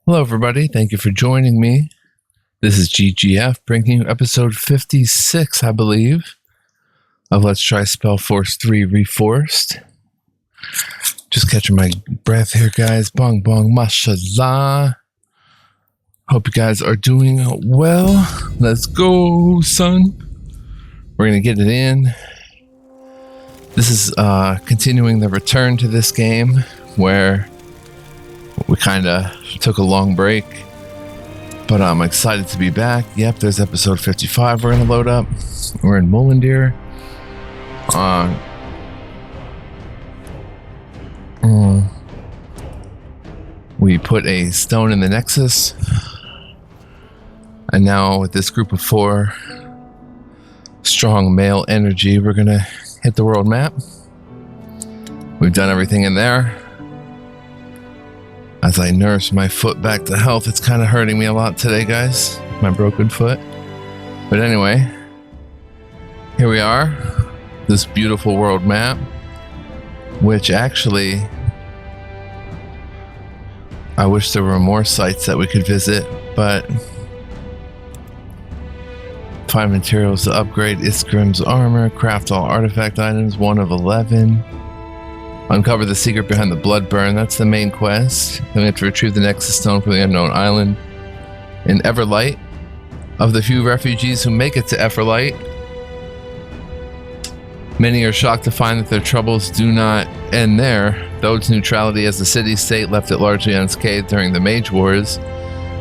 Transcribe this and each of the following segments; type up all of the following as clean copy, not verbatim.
Hello, everybody. Thank you for joining me. This is GGF bringing you episode 56, I believe, of Let's Try Spellforce 3 Reforced. Just catching my breath here, guys. Bong bong, mashallah. Hope you guys are doing well. Let's go, son. We're going to get it in. This is continuing the return to this game where we kind of took a long break, but I'm excited to be back. Yep, there's episode 55 we're going to load up. We're in Mullendeer. We put a stone in the Nexus, and now with this group of 4 strong male energy, we're going to hit the world map. We've done everything in there. As I nurse my foot back to health, it's kind of hurting me a lot today, guys. My broken foot. But anyway, here we are. This beautiful world map, which actually, I wish there were more sites that we could visit, but find materials to upgrade Iskrim's armor, craft all artifact items, 1 of 11. Uncover the secret behind the blood burn. That's the main quest. Then we have to retrieve the Nexus Stone from the unknown island in Everlight. Of the few refugees who make it to Everlight, many are shocked to find that their troubles do not end there. Though its neutrality as a city-state left it largely unscathed during the Mage Wars,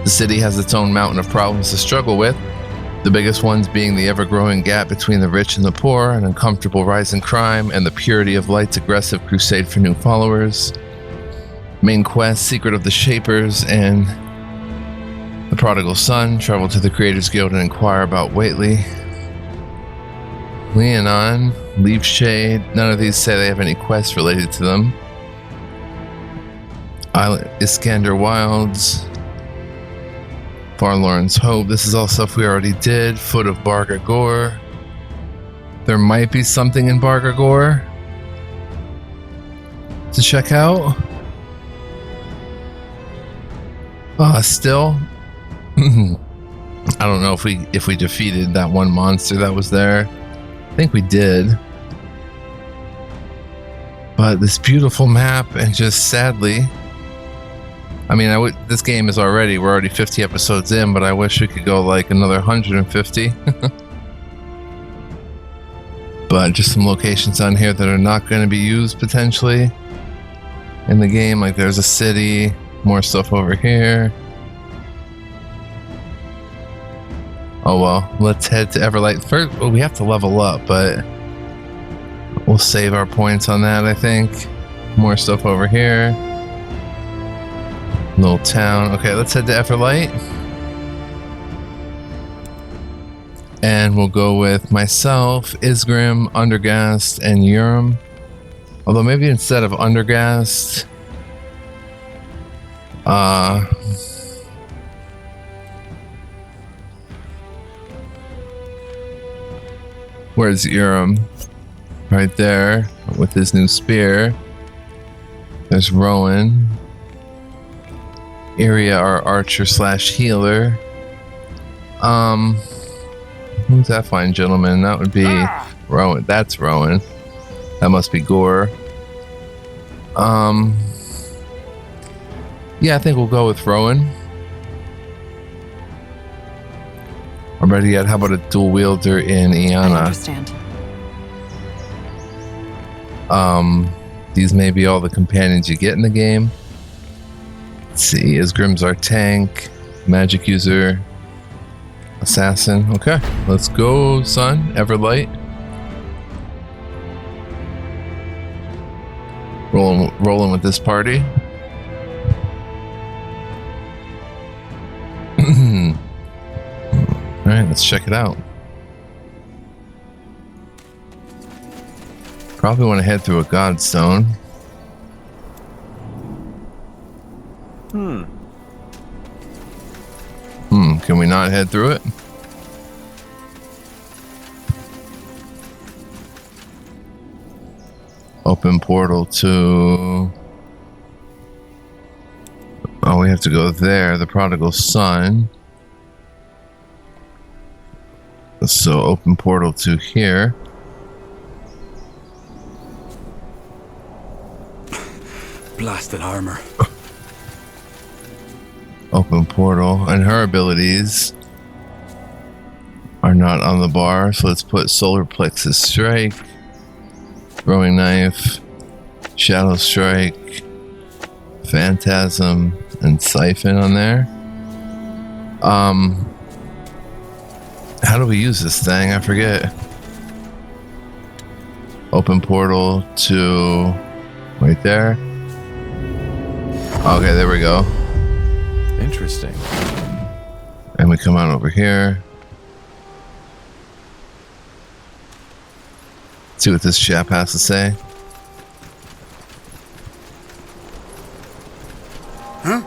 the city has its own mountain of problems to struggle with. The biggest ones being the ever-growing gap between the rich and the poor, an uncomfortable rise in crime, and the purity of Light's aggressive crusade for new followers. Main quest, Secret of the Shapers, and the Prodigal Son. Travel to the Creators Guild and inquire about Whately. Leonon, Leaf Shade. None of these say they have any quests related to them. Island Iskander Wilds. Farlorn's Hope. This is all stuff we already did. Foot of Bargagor. There might be something in Bargagor to check out. Still, I don't know if we defeated that one monster that was there. I think we did. But this beautiful map, and just sadly, I mean, this game is we're already 50 episodes in, but I wish we could go like another 150. But just some locations on here that are not going to be used potentially in the game. Like there's a city, more stuff over here. Oh well, let's head to Everlight. First, well, we have to level up, but we'll save our points on that, I think. More stuff over here. Little town. Okay, let's head to Everlight. And we'll go with myself, Isgrim, Undergast, and Urim. Although maybe instead of Undergast, where's Urim? Right there with his new spear. There's Rowan. Area, our archer slash healer. Who's that fine gentleman? That would be Rowan. That's Rowan. That must be Gore. Yeah, I think we'll go with Rowan. Or better yet, how about a dual wielder in Iana? I understand. These may be all the companions you get in the game. Let's see, Isgrim's our tank, magic user, assassin. Okay, let's go, son. Everlight. Rolling with this party. Alright, let's check it out. Probably want to head through a Godstone. Can we not head through it? Open portal to... Oh, we have to go there, the prodigal son. So open portal to here. Blasted armor. Open portal. And her abilities are not on the bar. So let's put Solar Plexus Strike, Throwing Knife, Shadow Strike, Phantasm, and Siphon on there. How do we use this thing? I forget. Open portal to right there. Okay, there we go. Interesting. And we come out over here. See what this chap has to say. Huh?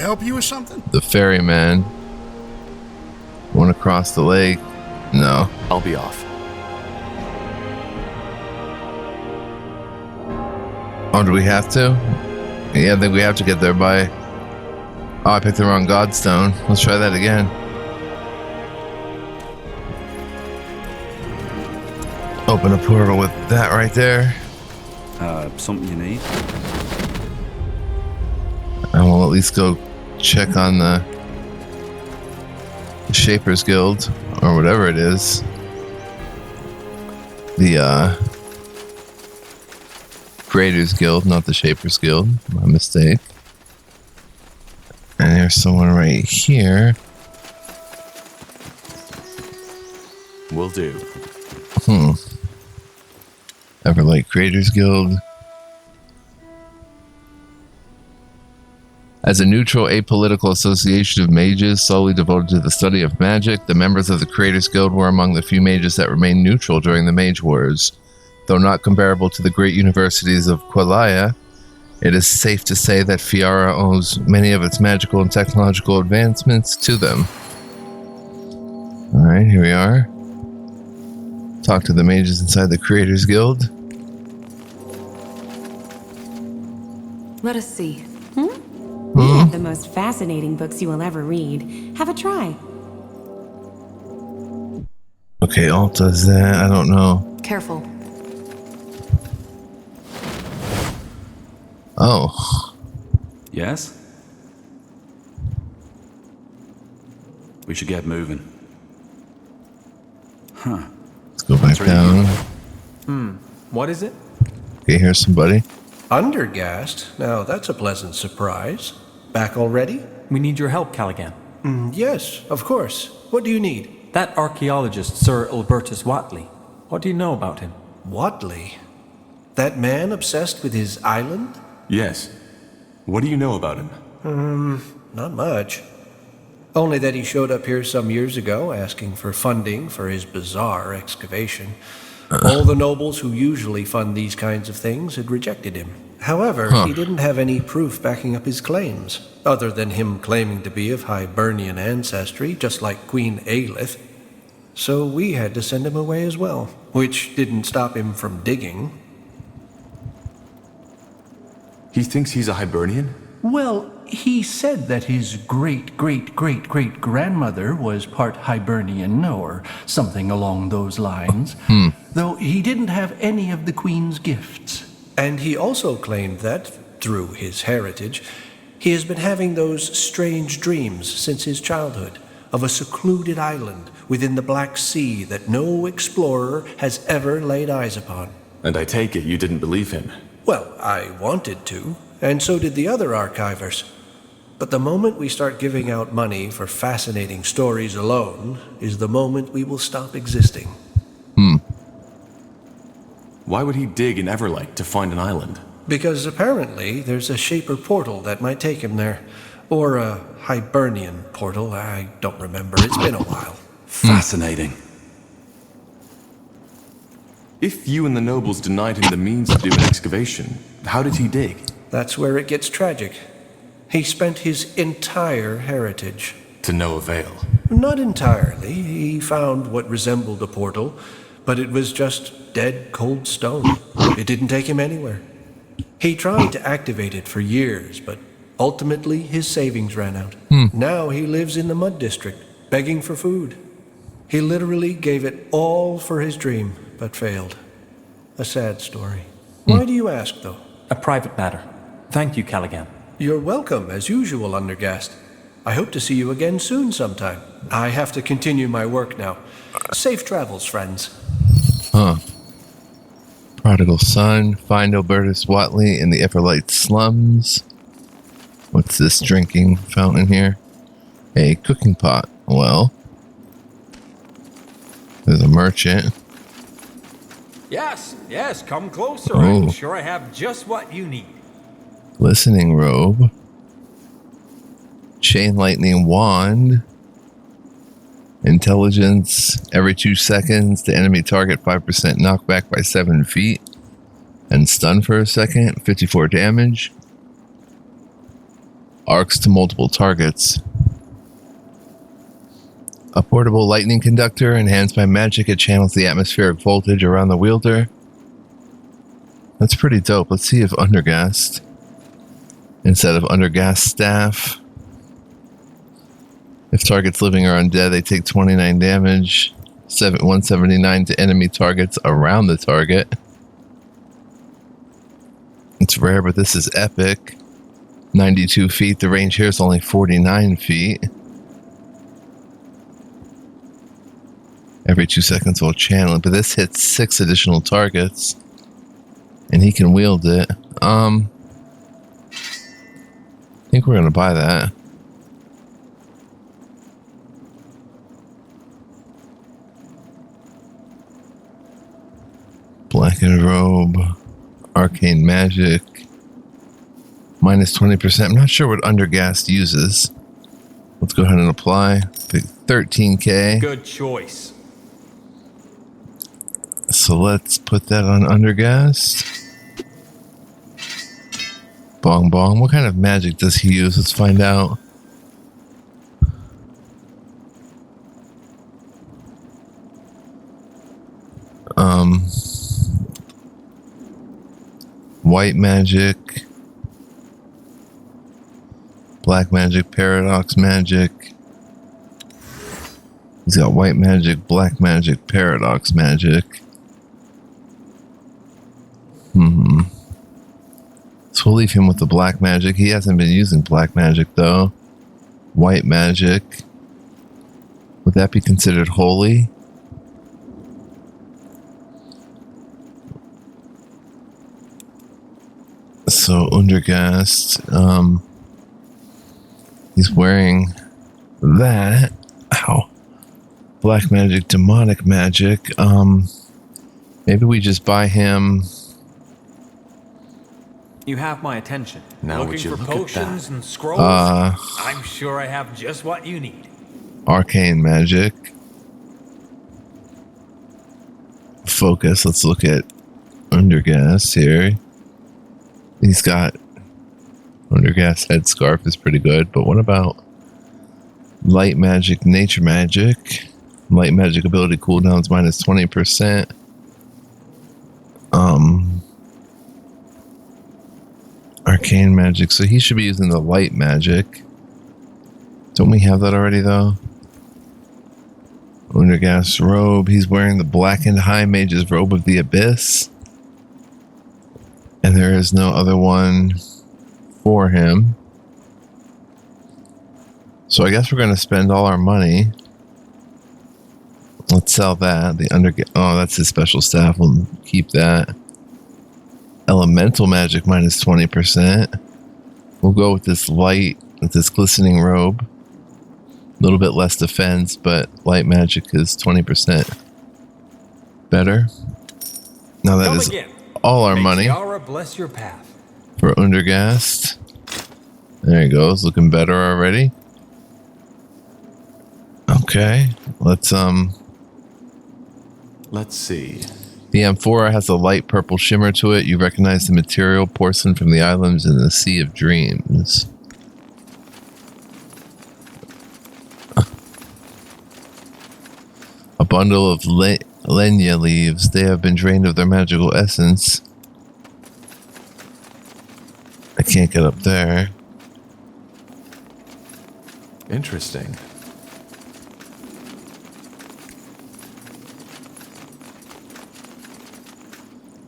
Help you with something? The ferryman. Want to cross the lake? No. I'll be off. Oh, do we have to? Yeah, I think we have to get there by... Oh, I picked the wrong godstone. Let's try that again. Open a portal with that right there. Something you need? And we'll at least go check on the Shapers Guild, or whatever it is. The Creators Guild, not the Shapers Guild. My mistake. And there's someone right here. Will do. Everlight Creators Guild. As a neutral, apolitical association of mages solely devoted to the study of magic, the members of the Creators Guild were among the few mages that remained neutral during the Mage Wars. Though not comparable to the great universities of Qualia, it is safe to say that Fiara owes many of its magical and technological advancements to them. Alright, here we are. Talk to the mages inside the Creators Guild. Let us see. We have the most fascinating books you will ever read. Have a try. Okay, alt does that. I don't know. Careful. Oh. Yes? We should get moving. Huh. Let's go back down. What is it? Okay, here's somebody. Undergast? Now that's a pleasant surprise. Back already? We need your help, Callaghan. Yes, of course. What do you need? That archaeologist, Sir Albertus Watley. What do you know about him? Watley? That man obsessed with his island? Yes. What do you know about him? Not much. Only that he showed up here some years ago asking for funding for his bizarre excavation. All the nobles who usually fund these kinds of things had rejected him. However, he didn't have any proof backing up his claims, other than him claiming to be of Hibernian ancestry, just like Queen Aelith. So we had to send him away as well, which didn't stop him from digging. He thinks he's a Hibernian? Well, he said that his great-great-great-great-grandmother was part Hibernian or something along those lines, though he didn't have any of the Queen's gifts. And he also claimed that, through his heritage, he has been having those strange dreams since his childhood of a secluded island within the Black Sea that no explorer has ever laid eyes upon. And I take it you didn't believe him? Well, I wanted to, and so did the other archivers. But the moment we start giving out money for fascinating stories alone is the moment we will stop existing. Why would he dig in Everlight to find an island? Because apparently there's a Shaper portal that might take him there. Or a Hibernian portal, I don't remember. It's been a while. Fascinating. If you and the nobles denied him the means to do an excavation, how did he dig? That's where it gets tragic. He spent his entire heritage. To no avail. Not entirely. He found what resembled a portal, but it was just dead, cold stone. It didn't take him anywhere. He tried to activate it for years, but Ultimately, his savings ran out. Now he lives in the Mud District, begging for food. He literally gave it all for his dream, but failed. A sad story. Why do you ask, though? A private matter. Thank you, Callaghan. You're welcome, as usual, Undergast. I hope to see you again soon sometime. I have to continue my work now. Safe travels, friends. Prodigal son, find Albertus Watley in the Everlight slums. What's this drinking fountain here? A cooking pot. Well, there's a merchant. Yes, come closer. Oh. I'm sure I have just what you need. Glistening robe. Chain lightning wand. Intelligence. Every 2 seconds, the enemy target 5% knockback by 7 feet. And stun for a second. 54 damage. Arcs to multiple targets. A portable lightning conductor. Enhanced by magic, it channels the atmospheric voltage around the wielder. That's pretty dope. Let's see if Undergast, instead of Undergast staff, if targets living or undead, they take 29 damage, 179 to enemy targets around the target. It's rare, but this is epic. 92 feet. The range here is only 49 feet. Every 2 seconds we'll channel it, but this hits 6 additional targets. And he can wield it. I think we're gonna buy that. Blackened robe. Arcane magic. Minus 20%. I'm not sure what Undergast uses. Let's go ahead and apply. 13k. Good choice. So let's put that on Undergast. Bong bong. What kind of magic does he use? Let's find out. White magic. Black magic, paradox magic. He's got white magic, black magic, paradox magic. So we'll leave him with the black magic. He hasn't been using black magic though. White magic. Would that be considered holy? So Undergast, he's wearing that. Ow. Black magic, demonic magic. Maybe we just buy him. You have my attention. Now would Looking you for look at potions that? and scrolls? I'm sure I have just what you need. Arcane magic. Focus. Let's look at Undergast here. He's got Undergast headscarf is pretty good, but what about light magic, nature magic? Light magic ability cooldowns minus 20%. Arcane magic. So he should be using the light magic. Don't we have that already though? Undergast robe. He's wearing the blackened high mage's robe of the abyss. And there is no other one for him. So I guess we're going to spend all our money. Let's sell that. Oh, that's his special staff. We'll keep that. Elemental magic minus 20%. We'll go with this light, with this glistening robe. A little bit less defense, but light magic is 20% better. Now that is all our money Bless your path. for Undergast. There he goes, looking better already. Okay, let's see. The amphora has a light purple shimmer to it. You recognize the material, porcelain from the islands in the Sea of Dreams. A bundle of lenya leaves. They have been drained of their magical essence. I can't get up there. Interesting.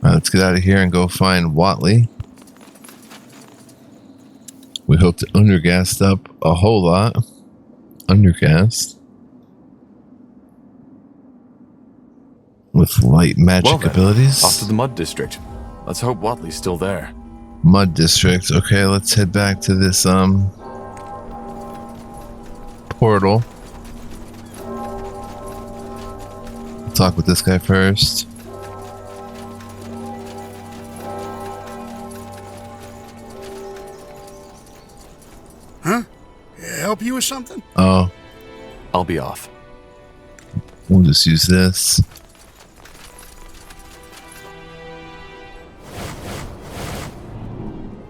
All right, let's get out of here and go find Watley. We hope to undergast up a whole lot. Undergast. With light magic Well then, abilities. off to the Mud District. Let's hope Watley's still there. Mud District. Okay, let's head back to this portal. Talk with this guy first. Huh? Help you with something? Oh, I'll be off. we'll just use this.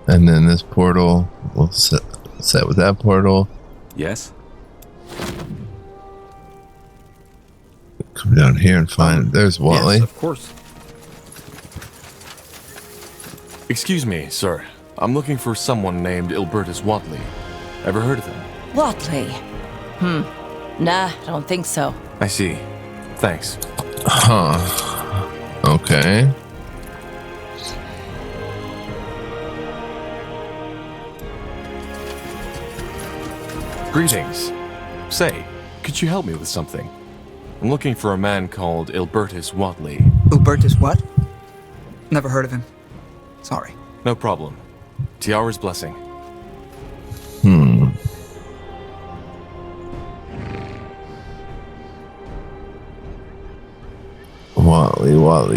And then this portal, we'll set with that portal. Yes? Come down here and find. There's Watley. Yes, of course. Excuse me, sir. I'm looking for someone named Ilbertus Watley. Ever heard of him? Watley? Nah, I don't think so. I see. Thanks. Huh. Okay. Greetings. Say, could you help me with something? I'm looking for a man called Ilbertus Watley. Ubertus what? Never heard of him. Sorry. No problem. Tiara's blessing.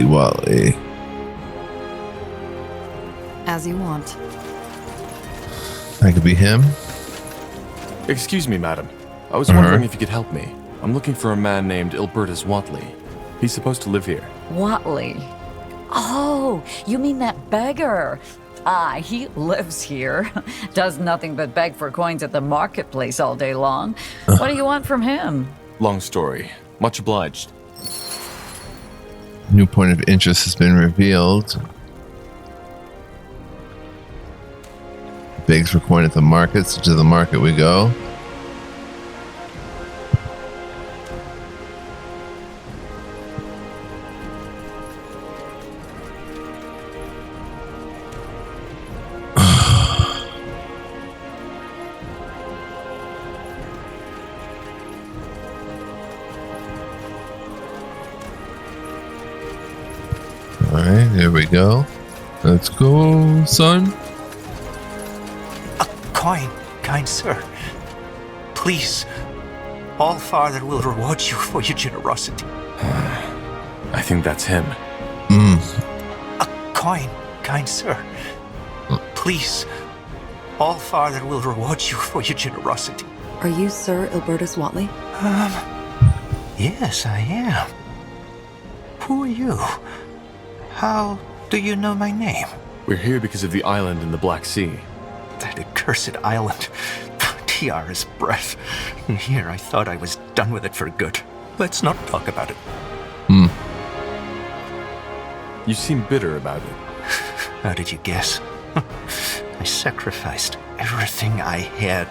Watley. As you want. That could be him. Excuse me, madam. I was wondering if you could help me. I'm looking for a man named Ilbertus Watley. He's supposed to live here. Watley? Oh, you mean that beggar? Ah, he lives here. Does nothing but beg for coins at the marketplace all day long. What do you want from him? Long story. Much obliged. New point of interest has been revealed. Begs for coin at the market, so to the market we go. Alright, here we go. Let's go, son. Coin, kind sir. Please, All Father will reward you for your generosity. I think that's him. A coin, kind sir. Please, All Father will reward you for your generosity. Are you Sir Ilbertus Watley? Yes, I am. Who are you? How do you know my name? We're here because of the island in the Black Sea. That accursed island. Tiara's breath. And here I thought I was done with it for good. Let's not talk about it. You seem bitter about it. How did you guess? I sacrificed everything I had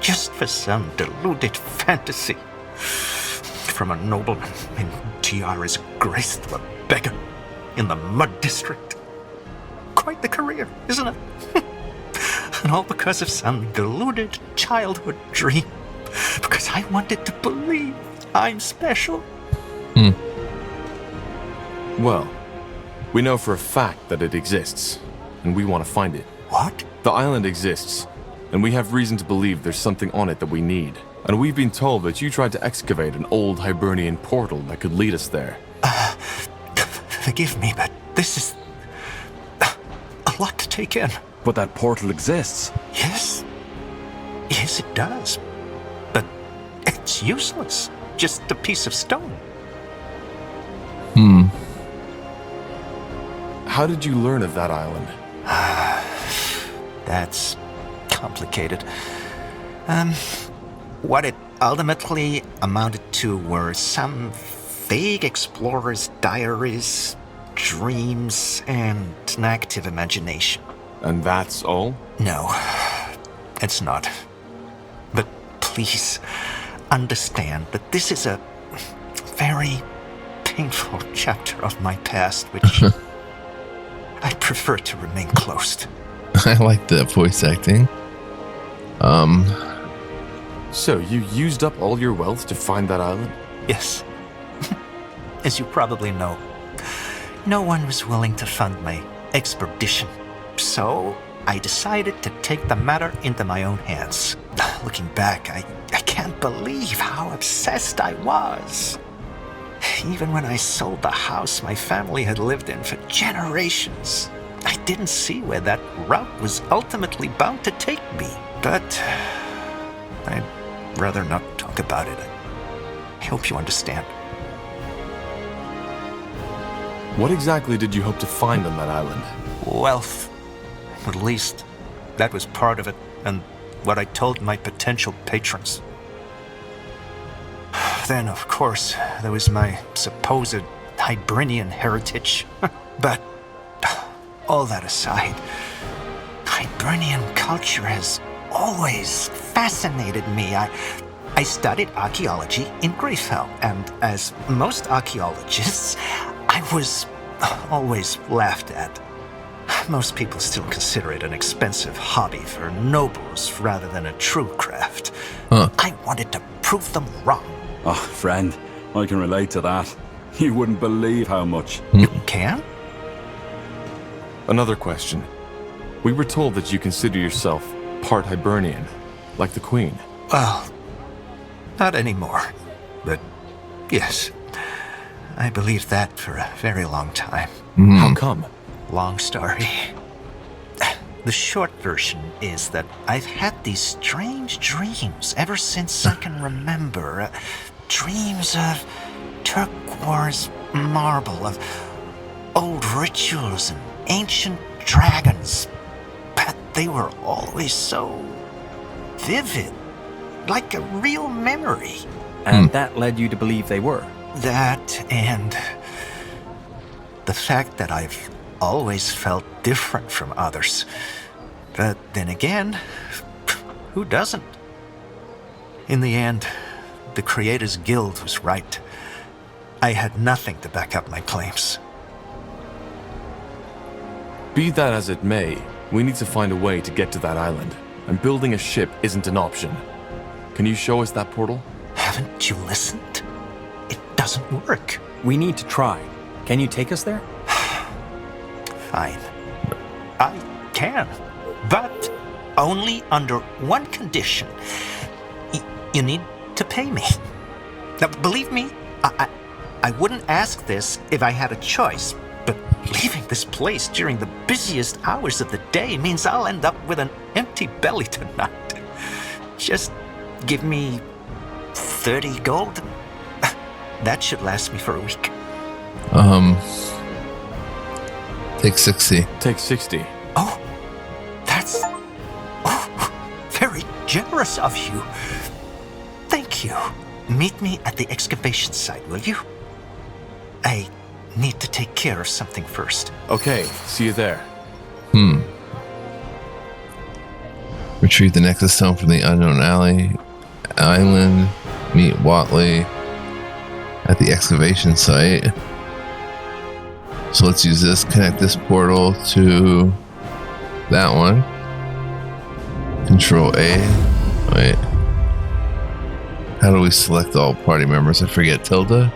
just for some deluded fantasy. From a nobleman in Tiara's grace to a beggar in the Mud District. Quite the career, isn't it? And all because of some deluded childhood dream. Because I wanted to believe I'm special. Well, we know for a fact that it exists, and we want to find it. What? The island exists, and we have reason to believe there's something on it that we need. And we've been told that you tried to excavate an old Hibernian portal that could lead us there. Forgive me, but this is a lot to take in. But that portal exists. Yes. Yes, it does. But it's useless. Just a piece of stone. How did you learn of that island? That's complicated. What it ultimately amounted to were some vague explorers' diaries, dreams, and an active imagination. And that's all? No, it's not. But please understand that this is a very painful chapter of my past, which I prefer to remain closed. I like that voice acting. So, you used up all your wealth to find that island? Yes. As you probably know, no one was willing to fund my expedition. So, I decided to take the matter into my own hands. Looking back, I can't believe how obsessed I was. Even when I sold the house my family had lived in for generations, I didn't see where that route was ultimately bound to take me. But I'd rather not talk about it. I hope you understand. What exactly did you hope to find on that island? Wealth. At least, that was part of it, and what I told my potential patrons. Then, of course, there was my supposed Hibernian heritage. But, all that aside, Hibernian culture has always fascinated me. I studied archaeology in Greyfell, and as most archaeologists, I was always laughed at. Most people still consider it an expensive hobby for nobles rather than a true craft. I wanted to prove them wrong. Oh, friend, I can relate to that. You wouldn't believe how much. You can? Another question. We were told that you consider yourself part Hibernian, like the Queen. Well, not anymore. But yes, I believed that for a very long time. How come? Long story. The short version is that I've had these strange dreams ever since I can remember. Dreams of turquoise marble, of old rituals and ancient dragons. But they were always so vivid, like a real memory. And that led you to believe they were? That and the fact that I've always felt different from others. But then again, who doesn't? In the end, the Creators Guild was right. I had nothing to back up my claims. Be that as it may, we need to find a way to get to that island, and building a ship isn't an option. Can you show us that portal? Haven't you listened? It doesn't work. We need to try. Can you take us there? Fine. I can, but only under one condition. You need to pay me. Now, believe me, I wouldn't ask this if I had a choice, but leaving this place during the busiest hours of the day means I'll end up with an empty belly tonight. Just give me 30 gold. That should last me for a week. Take 60. Take 60. Oh, that's very generous of you. Thank you. Meet me at the excavation site, will you? I need to take care of something first. Okay, see you there. Retrieve the Nexus Stone from the unknown island. Meet Watley at the excavation site. So let's use this. Connect this portal to that one. Control A. Wait. How do we select all party members? I forget. Tilda?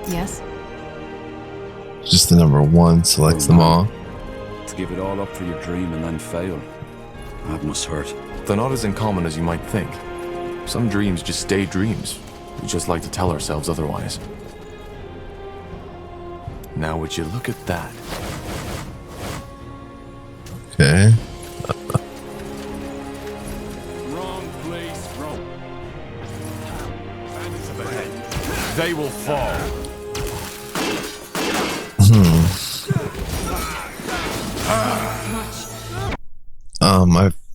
Yes? Just the number 1 selects them all. To give it all up for your dream and then fail. That must hurt. They're not as uncommon as you might think. Some dreams just stay dreams. We just like to tell ourselves otherwise. Now would you look at that? Okay. Wrong place, wrong. They will fall.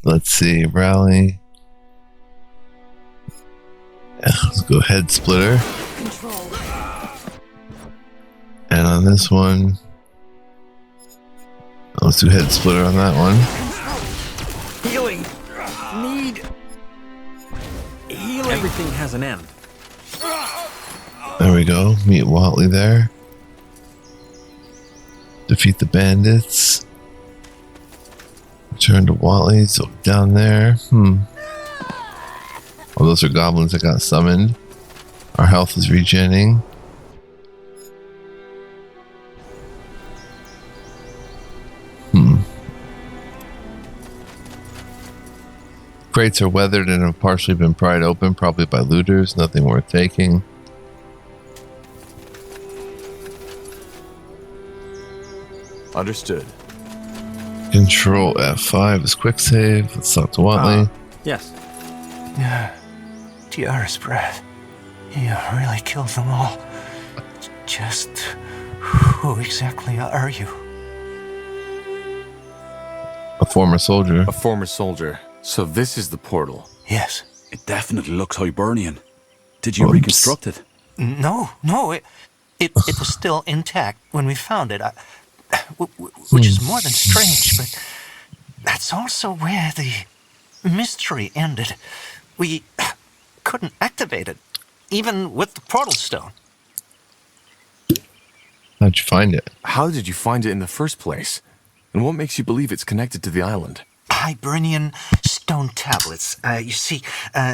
Let's see, rally. Yeah, let's go head splitter. And on this one, let's do head splitter on that one. healing. Need healing. Everything has an end. There we go. Meet Watley there. Defeat the bandits. Return to Watley's down there. Oh, those are goblins that got summoned. Our health is regenerating. Crates are weathered and have partially been pried open, probably by looters. Nothing worth taking. Understood. Control F5 is quick save. Let's talk to Watley. Yes. Dearest breath. You really killed them all. Just who exactly are you? A former soldier. A former soldier. So this is the portal. Yes. It definitely looks Hibernian. Did you reconstruct it? No. It was still intact when we found it. Which is more than strange, but that's also where the mystery ended. We couldn't activate it, even with the portal stone. How'd you find it? How did you find it in the first place? And what makes you believe it's connected to the island? Hibernian stone tablets. You see,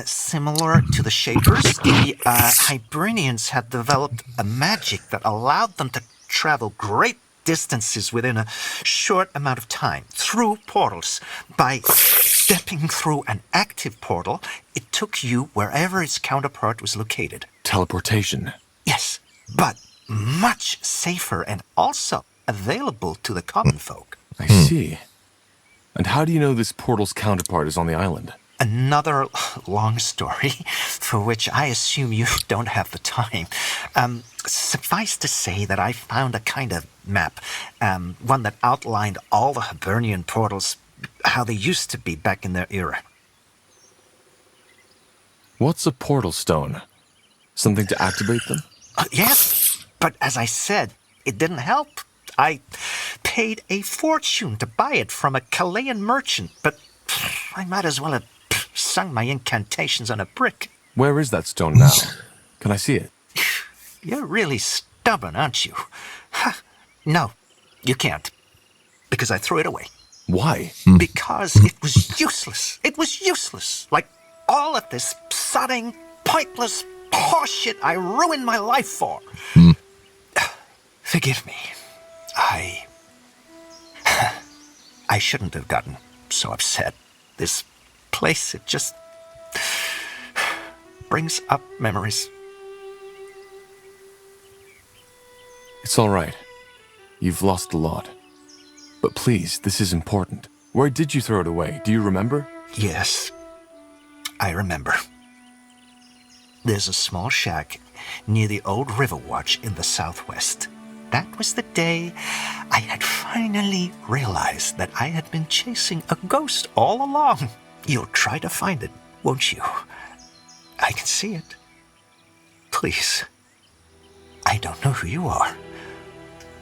similar to the Shapers, the Hibernians had developed a magic that allowed them to travel great distances within a short amount of time through portals. By stepping through an active portal, it took you wherever its counterpart was located. Teleportation. Yes, but much safer and also available to the common folk. I see. And how do you know this portal's counterpart is on the island? Another long story, for which I assume you don't have the time. Suffice to say that I found a kind of map, one that outlined all the Hibernian portals, how they used to be back in their era. What's a portal stone? Something to activate them? Yes, but as I said, it didn't help. I paid a fortune to buy it from a Chilean merchant, but I might as well have sung my incantations on a brick. Where is that stone now? Can I see it? You're really stubborn, aren't you? No, you can't. Because I threw it away. Why? Because it was useless. It was useless. Like all of this sodding, pointless horseshit I ruined my life for. Forgive me. I shouldn't have gotten so upset. This place, it just brings up memories. It's all right. You've lost a lot. But please, this is important. Where did you throw it away? Do you remember? Yes, I remember. There's a small shack near the old river watch in the southwest. That was the day I had finally realized that I had been chasing a ghost all along. You'll try to find it, won't you? I can see it. Please. I don't know who you are.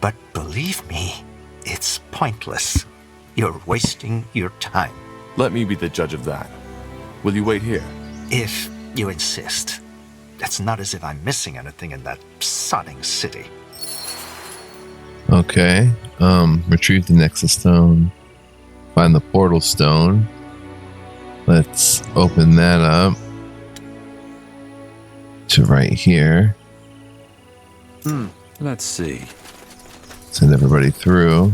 But believe me, it's pointless. You're wasting your time. Let me be the judge of that. Will you wait here? If you insist. It's not as if I'm missing anything in that sodding city. Okay. Retrieve the Nexus Stone. Find the Portal Stone. Let's open that up to right here. Let's see. Send everybody through.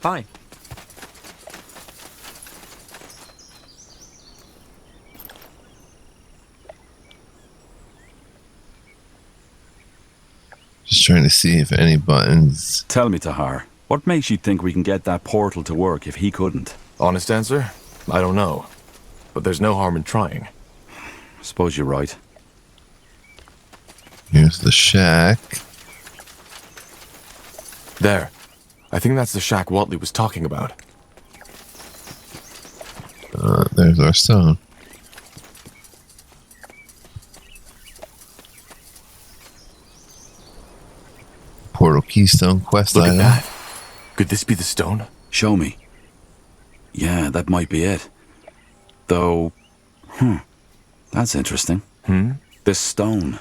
Fine. Just trying to see if any buttons. Tell me, Tahar, what makes you think we can get that portal to work if he couldn't? Honest answer? I don't know. But there's no harm in trying. I suppose you're right. Here's the shack. There. I think that's the shack Watley was talking about. There's our stone. Portal Keystone quest Look item. at that. Could this be the stone? Show me. Yeah, that might be it. Though, that's interesting. This stone.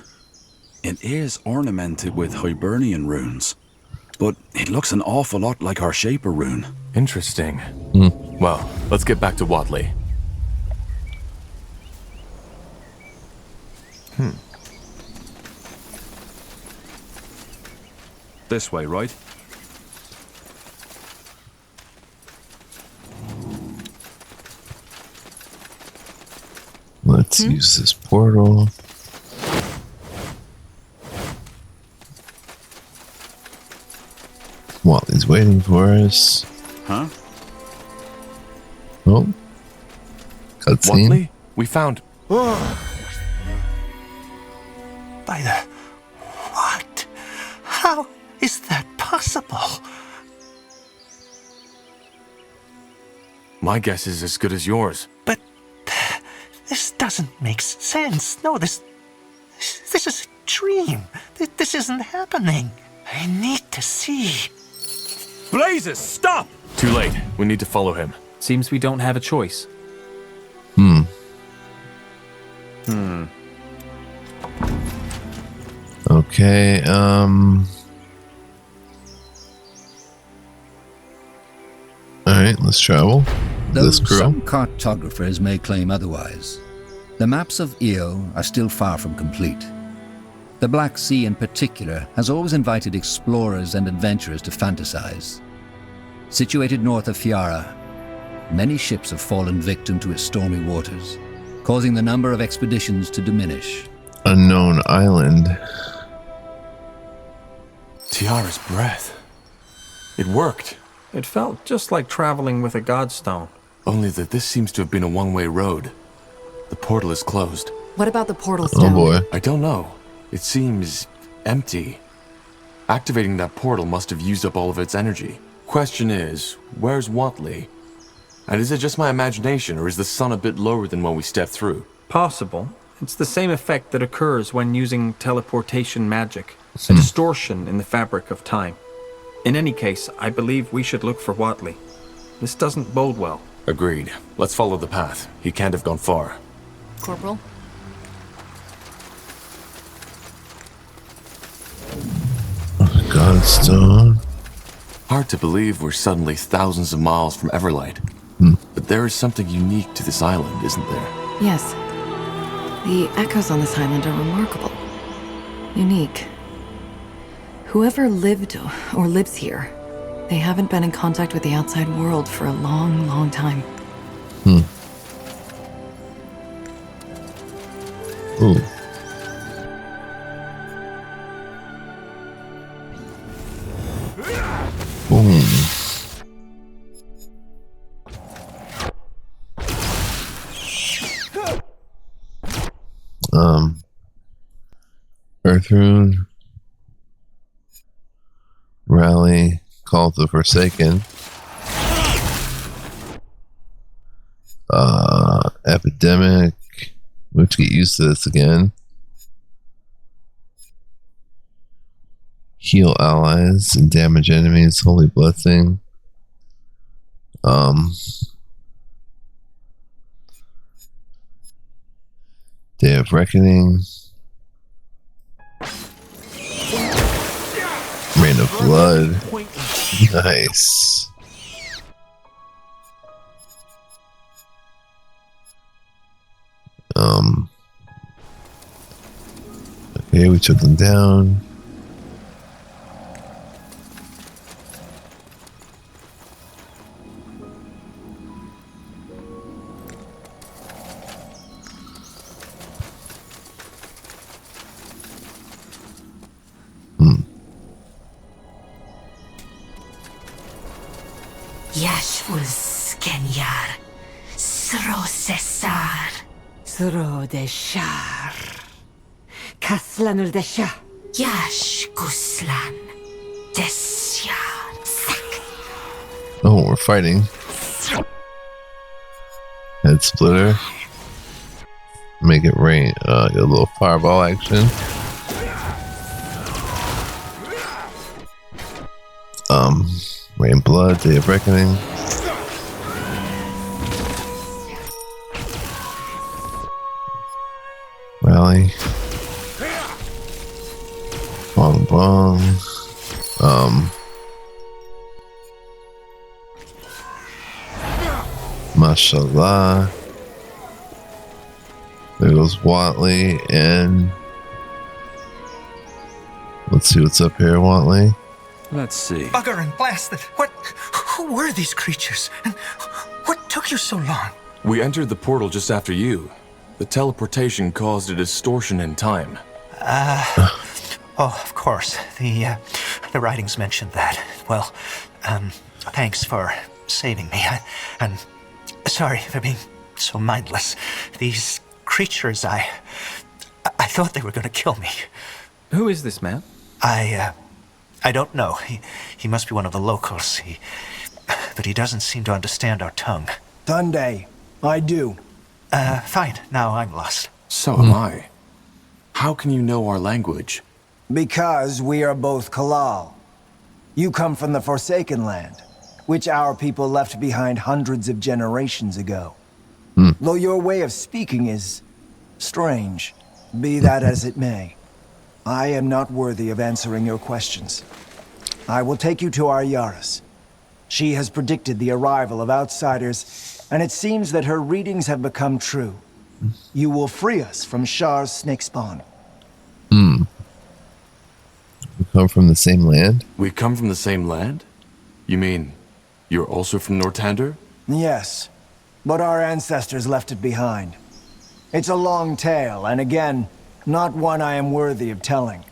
It is ornamented with Hibernian runes, but it looks an awful lot like our Shaper rune. Interesting. Well, let's get back to Watley. This way, right? Let's use this portal. Watley's waiting for us. Huh? Oh. Cutscene. Watley? We found... By the... What? How is that possible? My guess is as good as yours. But... this doesn't make sense. No, this is a dream. This isn't happening. I need to see. Blazes, stop! Too late. We need to follow him. Seems we don't have a choice. Okay, alright, let's travel. Though This crew. some cartographers may claim otherwise, the maps of Io are still far from complete. The Black Sea in particular has always invited explorers and adventurers to fantasize. Situated north of Fiara, many ships have fallen victim to its stormy waters, causing the number of expeditions to diminish. Unknown island. Tiara's breath. It worked. It felt just like traveling with a godstone. Only that this seems to have been a one-way road. The portal is closed. What about the portal stone? Oh boy. I don't know. It seems empty. Activating that portal must have used up all of its energy. Question is, where's Watley? And is it just my imagination, or is the sun a bit lower than when we stepped through? Possible. It's the same effect that occurs when using teleportation magic. A distortion in the fabric of time. In any case, I believe we should look for Watley. This doesn't bode well. Agreed. Let's follow the path. He can't have gone far. Corporal? Godstone. Hard to believe we're suddenly thousands of miles from Everlight. But there is something unique to this island, isn't there? Yes. The echoes on this island are remarkable. Unique. Whoever lived or lives here, they haven't been in contact with the outside world for a long, long time. Ooh. Boom. Earth Rune. Rally. Call of the Forsaken. Epidemic. We have to get used to this again. Heal allies and damage enemies. Holy Blessing. Day of Reckoning. Rain of Blood. Nice. Okay, we took them down. Yashvul Skenyar, Sro Cesar, Sro de Shar, Kaslanul de Shah, Yash Guslan, Desyar, Sak. Oh, we're fighting. Head splitter. Make it rain. Get a little fireball action. Rain Blood, Day of Reckoning. Rally. Bong Bong. Mashallah. There goes Watley, and let's see what's up here, Watley. Let's see. Bugger and blast it. Who were these creatures? And what took you so long? We entered the portal just after you. The teleportation caused a distortion in time. Oh, of course. The writings mentioned that. Well, thanks for saving me. And sorry for being so mindless. These creatures, I thought they were going to kill me. Who is this man? I don't know. He must be one of the locals. But he doesn't seem to understand our tongue. Tunde, I do. Fine. Now I'm lost. So am I. How can you know our language? Because we are both Kalal. You come from the Forsaken Land, which our people left behind hundreds of generations ago. Though your way of speaking is strange, be that as it may. I am not worthy of answering your questions. I will take you to our Yaris. She has predicted the arrival of outsiders, and it seems that her readings have become true. You will free us from Shar's snake spawn. We come from the same land? We come from the same land? You mean, you're also from Nortander? Yes, but our ancestors left it behind. It's a long tale, and again, not one I am worthy of telling.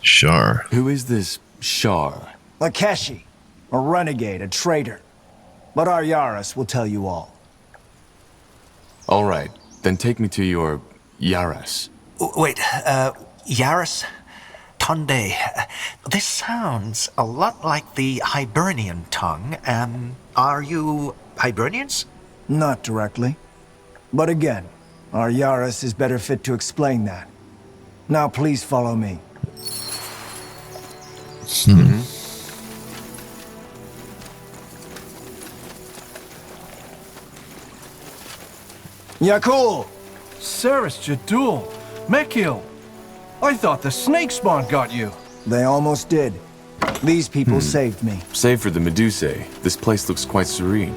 Shar. Who is this Shar? Lakeshi, a renegade, a traitor. But our Yaris will tell you all. All right, then take me to your Yaris. Wait, Yaris? Tunde. This sounds a lot like the Hibernian tongue. Are you Hibernians? Not directly. But again, our Yaris is better fit to explain that. Now please follow me. Yakul! Saris Jadul! Mekil! I thought the snake spawn got you. They almost did. These people saved me. Save for the Medusae, this place looks quite serene.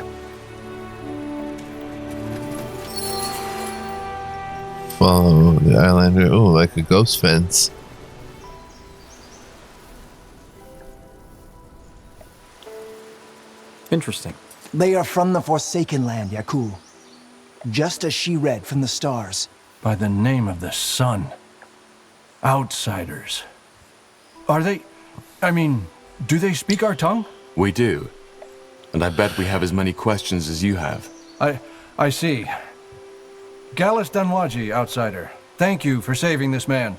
Follow the Islander. Oh, like a ghost fence. Interesting. They are from the Forsaken Land, Yakul. Just as she read from the stars. By the name of the sun. Outsiders. Are they... do they speak our tongue? We do. And I bet we have as many questions as you have. I see. Gallus Danwaji, outsider. Thank you for saving this man.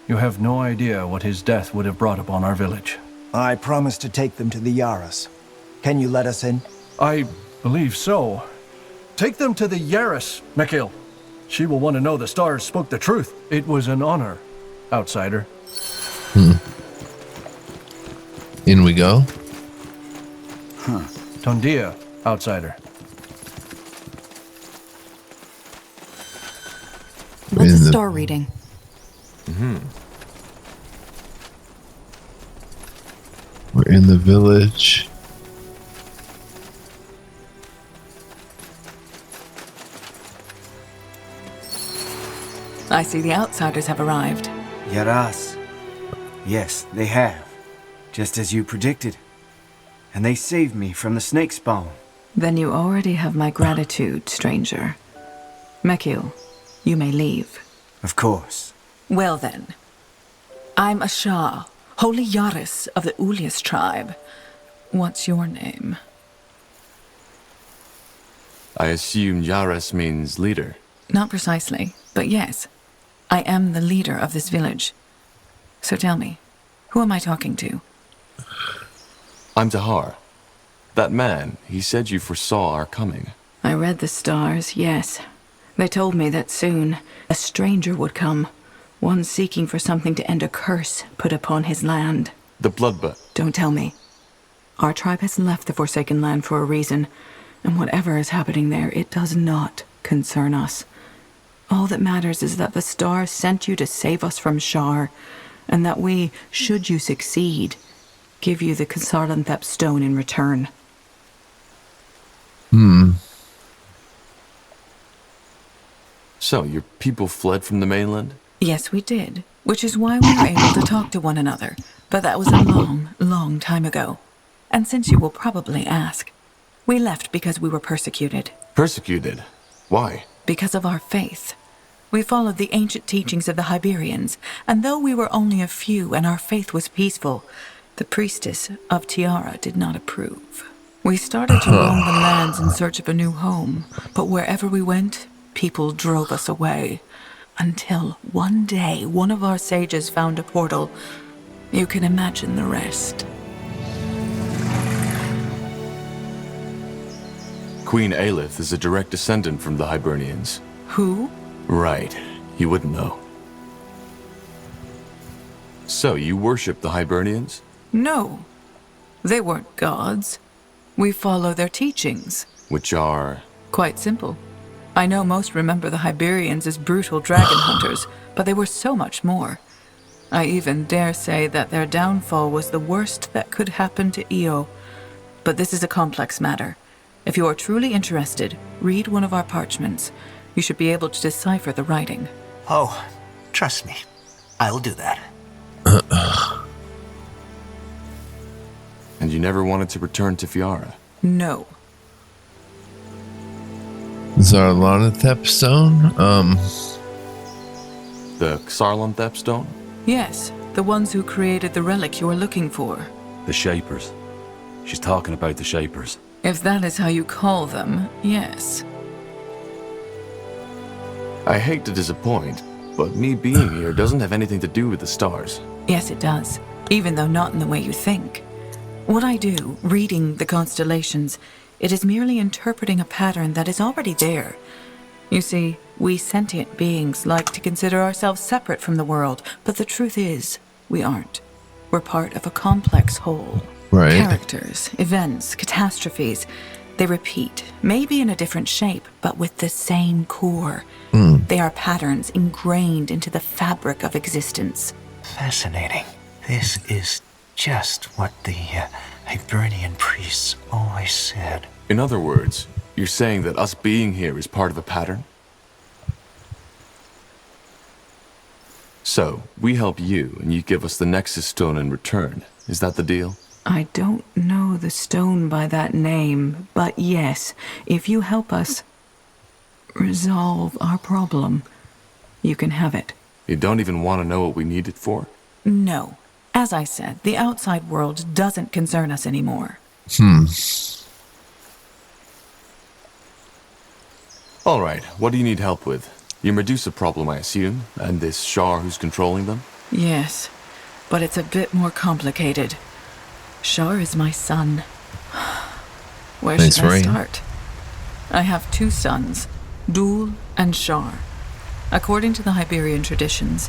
You have no idea what his death would have brought upon our village. I promised to take them to the Yaris. Can you let us in? I believe so. Take them to the Yaris, Mekil. She will want to know the stars spoke the truth. It was an honor, outsider. In we go. Tondia, outsider. What's a star reading? We're in the village. I see the outsiders have arrived. Yaras. Yes, they have. Just as you predicted. And they saved me from the snake spawn. Then you already have my gratitude, stranger. Mekil, you may leave. Of course. Well then. I'm a Shah, holy Yaris of the Ulias tribe. What's your name? I assume Yaris means leader. Not precisely, but yes. I am the leader of this village. So tell me, who am I talking to? I'm Tahar. That man, he said you foresaw our coming. I read the stars, yes. They told me that soon a stranger would come, one seeking for something to end a curse put upon his land. The bloodbath. Don't tell me. Our tribe has left the Forsaken Land for a reason, and whatever is happening there, it does not concern us. All that matters is that the stars sent you to save us from Shar, and that we, should you succeed, give you the Kasarlanthep stone in return. So, your people fled from the mainland? Yes, we did, which is why we were able to talk to one another. But that was a long, long time ago. And since you will probably ask, we left because we were persecuted. Persecuted? Why? Because of our faith. We followed the ancient teachings of the Hyberians, and though we were only a few and our faith was peaceful, the priestess of Tiara did not approve. We started to roam the lands in search of a new home, but wherever we went, people drove us away. Until one day, one of our sages found a portal. You can imagine the rest. Queen Aelith is a direct descendant from the Hibernians. Who? Right. You wouldn't know. So, you worship the Hibernians? No. They weren't gods. We follow their teachings. Which are? Quite simple. I know most remember the Hyberians as brutal dragon hunters, but they were so much more. I even dare say that their downfall was the worst that could happen to Io. But this is a complex matter. If you are truly interested, read one of our parchments. You should be able to decipher the writing. Oh, trust me. I'll do that. And you never wanted to return to Fiara? No. Zarlanthep stone? The Xarlanthep stone? Yes, the ones who created the relic you are looking for. The Shapers. She's talking about the Shapers. If that is how you call them, yes. I hate to disappoint, but me being here doesn't have anything to do with the stars. Yes, it does, even though not in the way you think. What I do, reading the constellations, it is merely interpreting a pattern that is already there. You see, we sentient beings like to consider ourselves separate from the world, but the truth is, we aren't. We're part of a complex whole. Right. Characters, events, catastrophes, they repeat, maybe in a different shape, but with the same core. They are patterns ingrained into the fabric of existence. Fascinating. This is just what the Hibernian priests always said. In other words, you're saying that us being here is part of a pattern? So, we help you, and you give us the Nexus Stone in return. Is that the deal? I don't know the stone by that name, but yes, if you help us resolve our problem, you can have it. You don't even want to know what we need it for? No. As I said, the outside world doesn't concern us anymore. All right, what do you need help with? Your Medusa problem, I assume, and this Shar who's controlling them? Yes, but it's a bit more complicated. Shar is my son. Where should I start? I have two sons, Dul and Shar. According to the Hyberian traditions,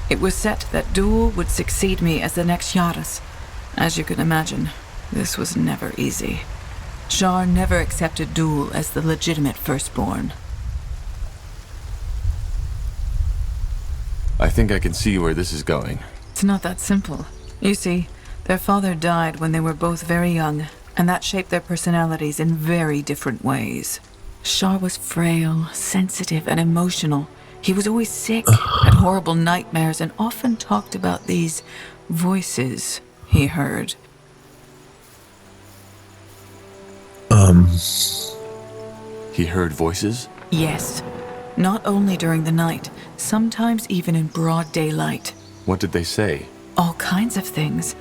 it was set that Dul would succeed me as the next Yaras. As you can imagine, this was never easy. Shar never accepted Dul as the legitimate firstborn. I think I can see where this is going. It's not that simple. You see, their father died when they were both very young, and that shaped their personalities in very different ways. Shar was frail, sensitive, and emotional. He was always sick, had horrible nightmares, and often talked about these voices he heard. He heard voices? Yes. Not only during the night, sometimes even in broad daylight. What did they say? All kinds of things.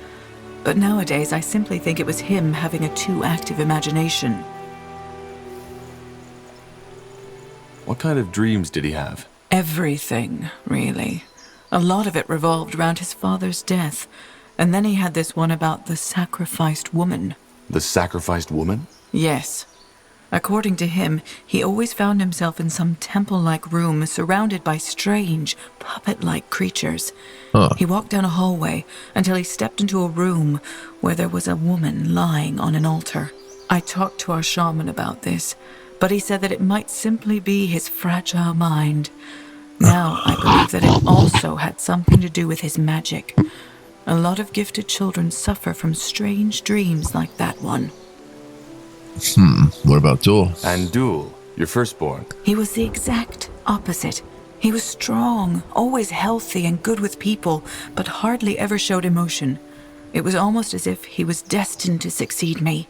But nowadays, I simply think it was him having a too active imagination. What kind of dreams did he have? Everything, really. A lot of it revolved around his father's death. And then he had this one about the sacrificed woman. The sacrificed woman? Yes. According to him, he always found himself in some temple-like room surrounded by strange, puppet-like creatures. He walked down a hallway until he stepped into a room where there was a woman lying on an altar. I talked to our shaman about this, but he said that it might simply be his fragile mind. Now I believe that it also had something to do with his magic. A lot of gifted children suffer from strange dreams like that one. What about Duel? And Duel, your firstborn. He was the exact opposite. He was strong, always healthy and good with people, but hardly ever showed emotion. It was almost as if he was destined to succeed me.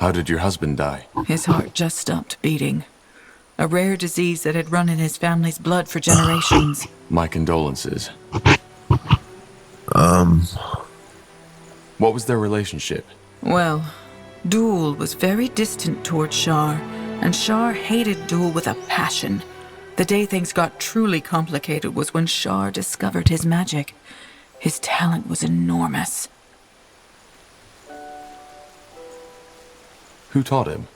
How did your husband die? His heart just stopped beating. A rare disease that had run in his family's blood for generations. My condolences. What was their relationship? Well, Duel was very distant towards Shar, and Shar hated Duel with a passion. The day things got truly complicated was when Shar discovered his magic. His talent was enormous. Who taught him?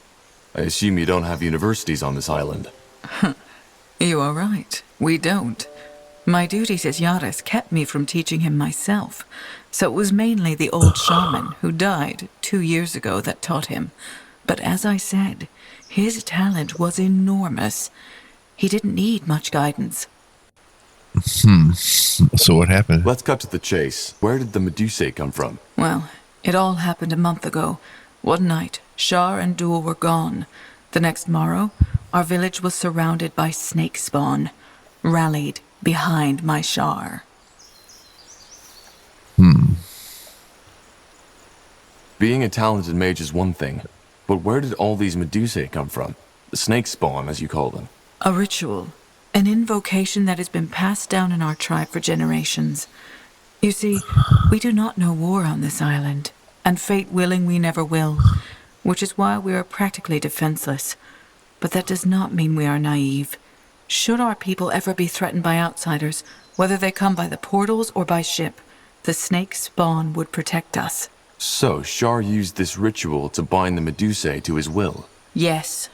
I assume you don't have universities on this island. You are right. We don't. My duties as Yaris kept me from teaching him myself, so it was mainly the old shaman who died 2 years ago that taught him. But as I said, his talent was enormous. He didn't need much guidance. So what happened? Let's cut to the chase. Where did the Medusae come from? Well, it all happened a month ago. One night, Shar and Duel were gone. The next morrow, our village was surrounded by snake spawn, rallied behind my Shar. Being a talented mage is one thing, but where did all these Medusae come from? The snake spawn, as you call them. A ritual, an invocation that has been passed down in our tribe for generations. You see, we do not know war on this island, and fate willing we never will, which is why we are practically defenseless. But that does not mean we are naive. Should our people ever be threatened by outsiders, whether they come by the portals or by ship, the snake spawn would protect us. So, Shar used this ritual to bind the Medusae to his will? Yes.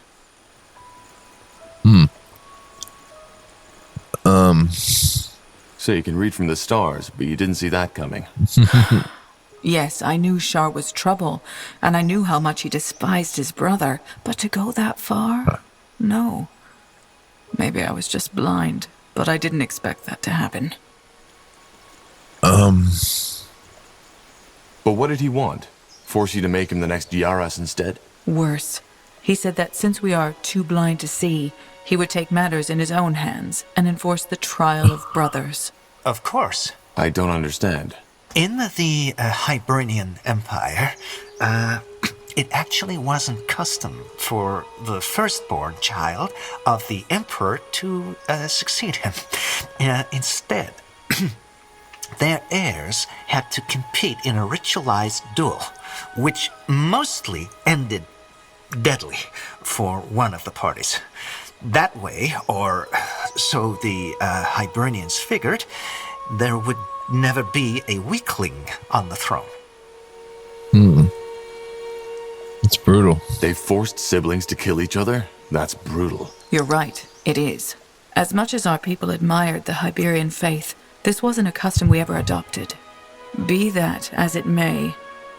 So you can read from the stars, but you didn't see that coming. Yes, I knew Shar was trouble, and I knew how much he despised his brother, but to go that far? No. Maybe I was just blind, but I didn't expect that to happen. But what did he want? Force you to make him the next Yaras instead? Worse. He said that since we are too blind to see, he would take matters in his own hands and enforce the trial of brothers. Of course. I don't understand. In the Hibernian Empire, it actually wasn't custom for the firstborn child of the emperor to succeed him. Instead, their heirs had to compete in a ritualized duel, which mostly ended deadly for one of the parties. That way, or so the Hibernians figured, there would never be a weakling on the throne. It's brutal. They forced siblings to kill each other? That's brutal. You're right, it is. As much as our people admired the Hiberian faith, this wasn't a custom we ever adopted. Be that as it may,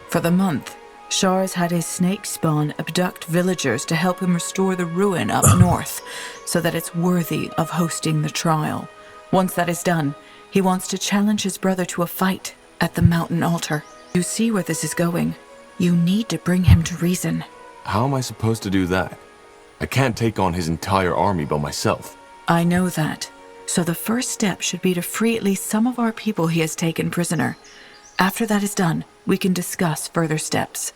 for the month, Shar has had his snake spawn abduct villagers to help him restore the ruin up north, so that it's worthy of hosting the trial. Once that is done, he wants to challenge his brother to a fight at the mountain altar. You see where this is going. You need to bring him to reason. How am I supposed to do that? I can't take on his entire army by myself. I know that. So the first step should be to free at least some of our people he has taken prisoner. After that is done, we can discuss further steps.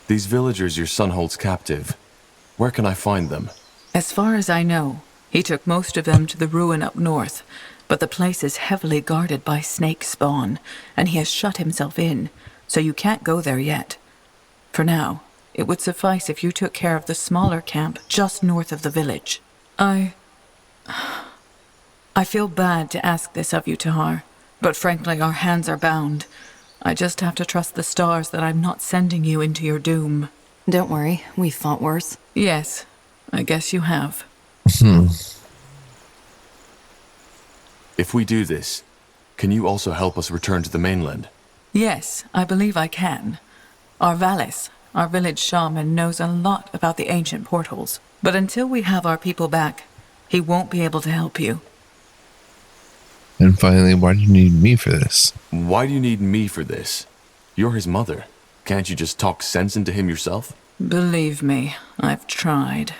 These villagers your son holds captive, where can I find them? As far as I know, he took most of them to the ruin up north, but the place is heavily guarded by snake spawn, and he has shut himself in, so you can't go there yet. For now, it would suffice if you took care of the smaller camp just north of the village. I feel bad to ask this of you, Tahar, But frankly, our hands are bound. I just have to trust the stars that I'm not sending you into your doom. Don't worry, we've fought worse. Yes, I guess you have. If we do this, can you also help us return to the mainland? Yes, I believe I can. Our Valis, our village shaman, knows a lot about the ancient portals. But until we have our people back, he won't be able to help you. And finally, why do you need me for this? Why do you need me for this? You're his mother. Can't you just talk sense into him yourself? Believe me, I've tried.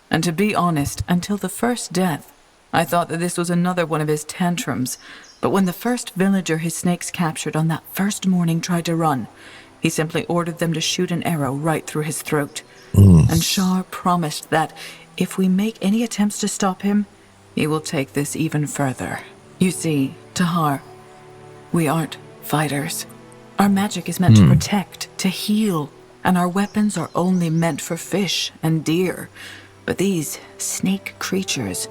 And to be honest, until the first death, I thought that this was another one of his tantrums. But when the first villager his snakes captured on that first morning tried to run, he simply ordered them to shoot an arrow right through his throat. And Shar promised that if we make any attempts to stop him, he will take this even further. You see, Tahar, we aren't fighters. Our magic is meant to protect, to heal, and our weapons are only meant for fish and deer. But these snake creatures,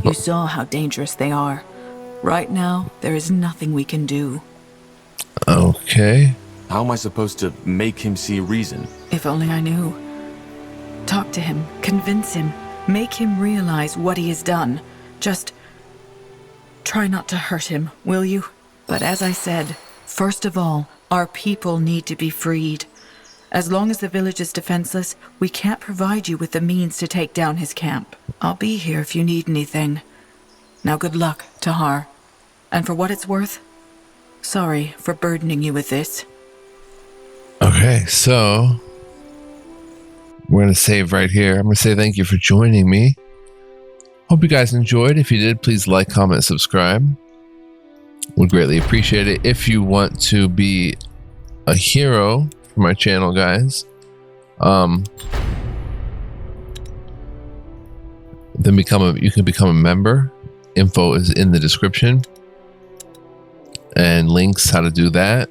you saw how dangerous they are. Right now, there is nothing we can do. Okay. How am I supposed to make him see reason? If only I knew. Talk to him, convince him, make him realize what he has done. Just try not to hurt him, will you? But as I said, first of all, our people need to be freed. As long as the village is defenseless, we can't provide you with the means to take down his camp. I'll be here if you need anything. Now good luck, Tahar. And for what it's worth, sorry for burdening you with this. Okay, so we're going to save right here. I'm going to say thank you for joining me. Hope you guys enjoyed. If you did, please like, comment, subscribe. Would greatly appreciate it. If you want to be a hero for my channel, guys, then you can become a member. Info is in the description and links how to do that.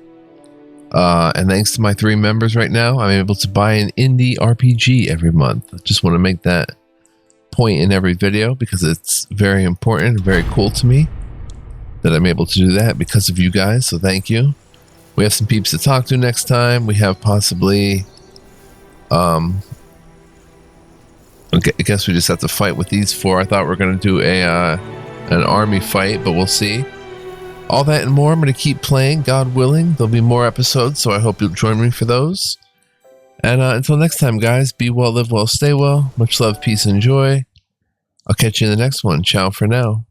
And thanks to my 3 members right now, I'm able to buy an indie RPG every month. Just want to make that point in every video because it's very important, very cool to me that I'm able to do that because of you guys. So thank you. We have some peeps to talk to next time. We have possibly, I guess we just have to fight with these 4. I thought we were going to do an army fight, but we'll see. All that and more. I'm going to keep playing, God willing. There'll be more episodes, so I hope you'll join me for those. And until next time, guys, be well, live well, stay well. Much love, peace, and joy. I'll catch you in the next one. Ciao for now.